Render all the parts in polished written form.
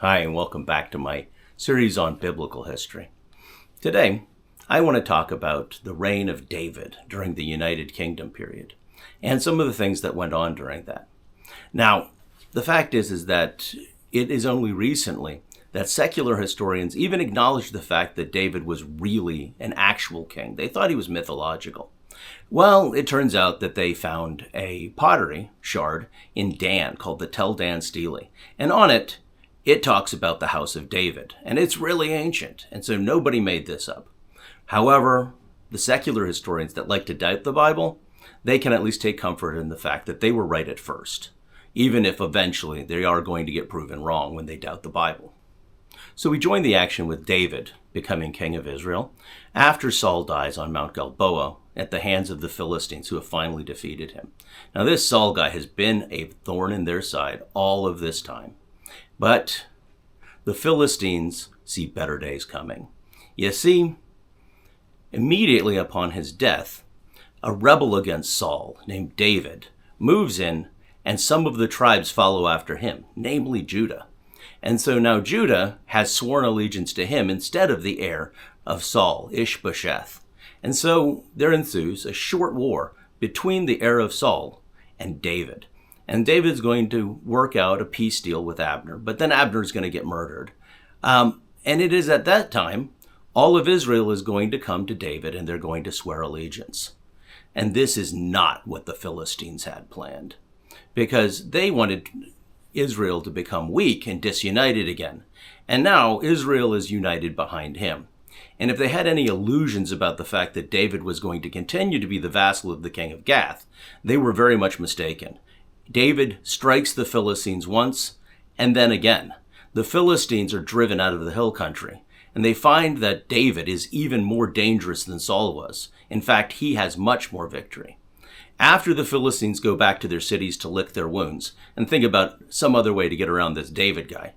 Hi, and welcome back to my series on biblical history. Today, I want to talk about the reign of David during the United Kingdom period and some of the things that went on during that. Now, the fact is that it is only recently that secular historians even acknowledged the fact that David was really an actual king. They thought he was mythological. Well, it turns out that they found a pottery shard in Dan called the Tel Dan Stele, and on it, it talks about the house of David, and it's really ancient, and so nobody made this up. However, the secular historians that like to doubt the Bible, they can at least take comfort in the fact that they were right at first, even if eventually they are going to get proven wrong when they doubt the Bible. So we join the action with David becoming king of Israel after Saul dies on Mount Gilboa at the hands of the Philistines who have finally defeated him. Now this Saul guy has been a thorn in their side all of this time. But the Philistines see better days coming. You see, immediately upon his death, a rebel against Saul named David moves in, and some of the tribes follow after him, namely Judah. And so now Judah has sworn allegiance to him instead of the heir of Saul, Ishbosheth. And so there ensues a short war between the heir of Saul and David. And David's going to work out a peace deal with Abner, but then Abner's going to get murdered. And it is at that time, all of Israel is going to come to David and they're going to swear allegiance. And this is not what the Philistines had planned, because they wanted Israel to become weak and disunited again. And now Israel is united behind him. And if they had any illusions about the fact that David was going to continue to be the vassal of the king of Gath, they were very much mistaken. David strikes the Philistines once, and then again. The Philistines are driven out of the hill country, and they find that David is even more dangerous than Saul was. In fact, he has much more victory. After the Philistines go back to their cities to lick their wounds, and think about some other way to get around this David guy,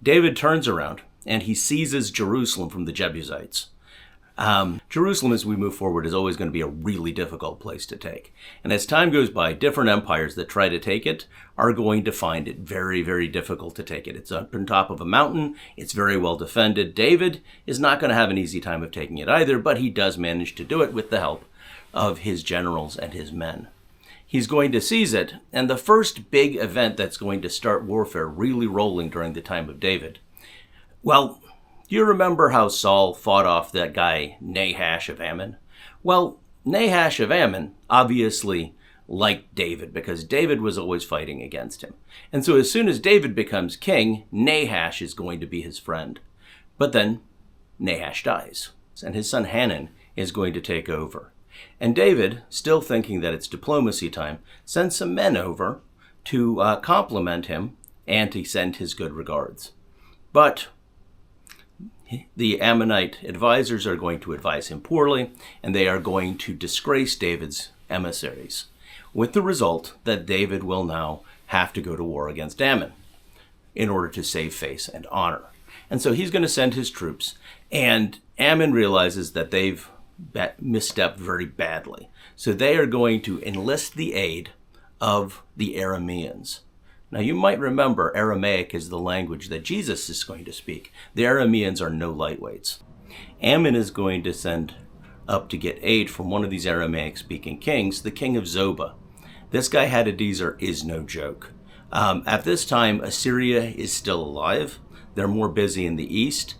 David turns around, and he seizes Jerusalem from the Jebusites. Jerusalem, as we move forward, is always going to be a really difficult place to take. And as time goes by, different empires that try to take it are going to find it very, very difficult to take it. It's up on top of a mountain. It's very well defended. David is not going to have an easy time of taking it either, but he does manage to do it with the help of his generals and his men. He's going to seize it, and the first big event that's going to start warfare really rolling during the time of David, well, do you remember how Saul fought off that guy Nahash of Ammon? Well, Nahash of Ammon obviously liked David because David was always fighting against him. And so as soon as David becomes king, Nahash is going to be his friend. But then Nahash dies, and his son Hanun is going to take over. And David, still thinking that it's diplomacy time, sends some men over to compliment him and to send his good regards. But the Ammonite advisors are going to advise him poorly, and they are going to disgrace David's emissaries, with the result that David will now have to go to war against Ammon in order to save face and honor. And so he's going to send his troops, and Ammon realizes that they've misstepped very badly. So they are going to enlist the aid of the Arameans. Now, you might remember Aramaic is the language that Jesus is going to speak. The Arameans are no lightweights. Ammon is going to send up to get aid from one of these Aramaic-speaking kings, the king of Zobah. This guy Hadadezer is no joke. At this time, Assyria is still alive. They're more busy in the east.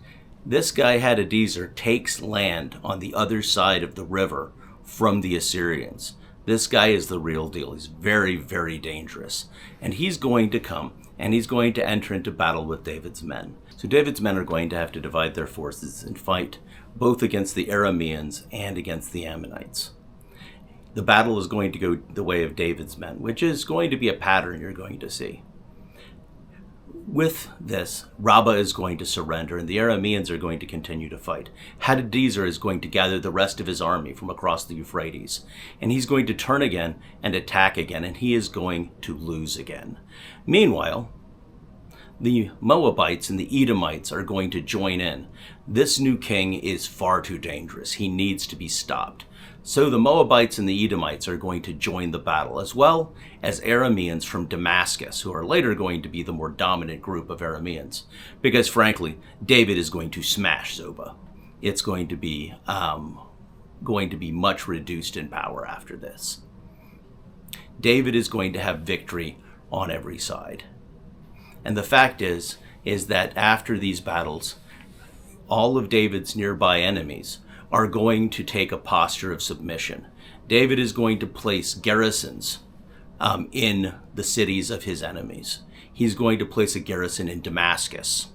This guy Hadadezer takes land on the other side of the river from the Assyrians. This guy is the real deal. He's very, very dangerous. And he's going to come, and he's going to enter into battle with David's men. So David's men are going to have to divide their forces and fight both against the Arameans and against the Ammonites. The battle is going to go the way of David's men, which is going to be a pattern you're going to see. With this, Rabbah is going to surrender, and the Arameans are going to continue to fight. Hadadezer is going to gather the rest of his army from across the Euphrates, and he's going to turn again and attack again, and he is going to lose again. Meanwhile, the Moabites and the Edomites are going to join in. This new king is far too dangerous. He needs to be stopped. So the Moabites and the Edomites are going to join the battle, as well as Arameans from Damascus, who are later going to be the more dominant group of Arameans. Because frankly, David is going to smash Zobah. It's going to be much reduced in power after this. David is going to have victory on every side. And the fact is that after these battles, all of David's nearby enemies are going to take a posture of submission. David is going to place garrisons in the cities of his enemies. He's going to place a garrison in Damascus.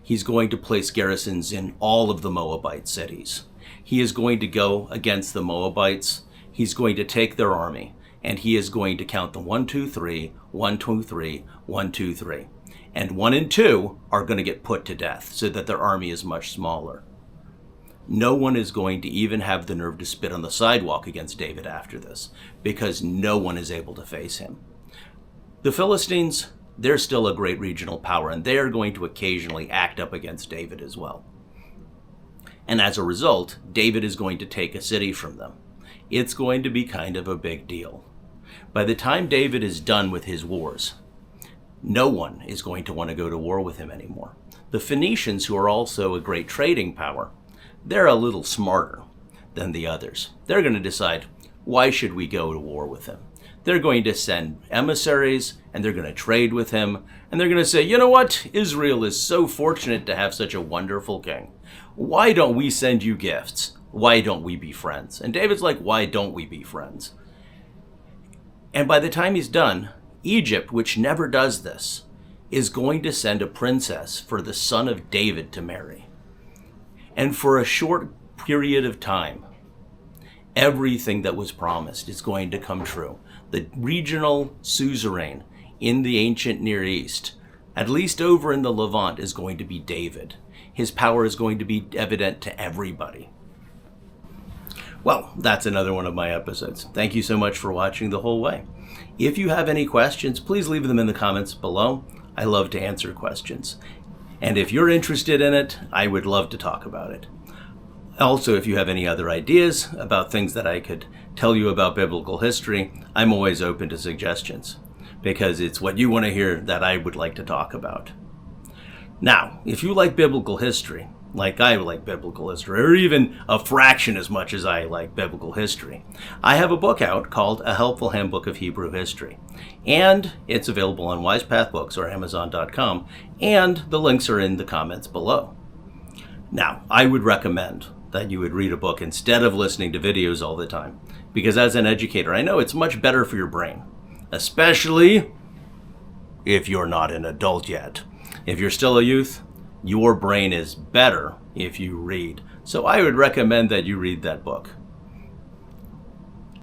He's going to place garrisons in all of the Moabite cities. He is going to go against the Moabites. He's going to take their army, and he is going to count the 1, 2, 3, 1, 2, 3, 1, 2, 3. And 1 and 2 are going to get put to death so that their army is much smaller. No one is going to even have the nerve to spit on the sidewalk against David after this, because no one is able to face him. The Philistines, they're still a great regional power, and they are going to occasionally act up against David as well. And as a result, David is going to take a city from them. It's going to be kind of a big deal. By the time David is done with his wars, no one is going to want to go to war with him anymore. The Phoenicians, who are also a great trading power, they're a little smarter than the others. They're going to decide, why should we go to war with him? They're going to send emissaries, and they're going to trade with him, and they're going to say, you know what? Israel is so fortunate to have such a wonderful king. Why don't we send you gifts? Why don't we be friends? And David's like, why don't we be friends? And by the time he's done, Egypt, which never does this, is going to send a princess for the son of David to marry. And for a short period of time, everything that was promised is going to come true. The regional suzerain in the ancient Near East, at least over in the Levant, is going to be David. His power is going to be evident to everybody. Well, that's another one of my episodes. Thank you so much for watching the whole way. If you have any questions, please leave them in the comments below. I love to answer questions. And if you're interested in it, I would love to talk about it. Also, if you have any other ideas about things that I could tell you about biblical history, I'm always open to suggestions, because it's what you want to hear that I would like to talk about. Now, if you like biblical history, like I like biblical history, or even a fraction as much as I like biblical history, I have a book out called A Helpful Handbook of Hebrew History. And it's available on WisePath Books or Amazon.com, and the links are in the comments below. Now, I would recommend that you would read a book instead of listening to videos all the time, because as an educator, I know it's much better for your brain, especially if you're not an adult yet. If you're still a youth, your brain is better if you read. So I would recommend that you read that book.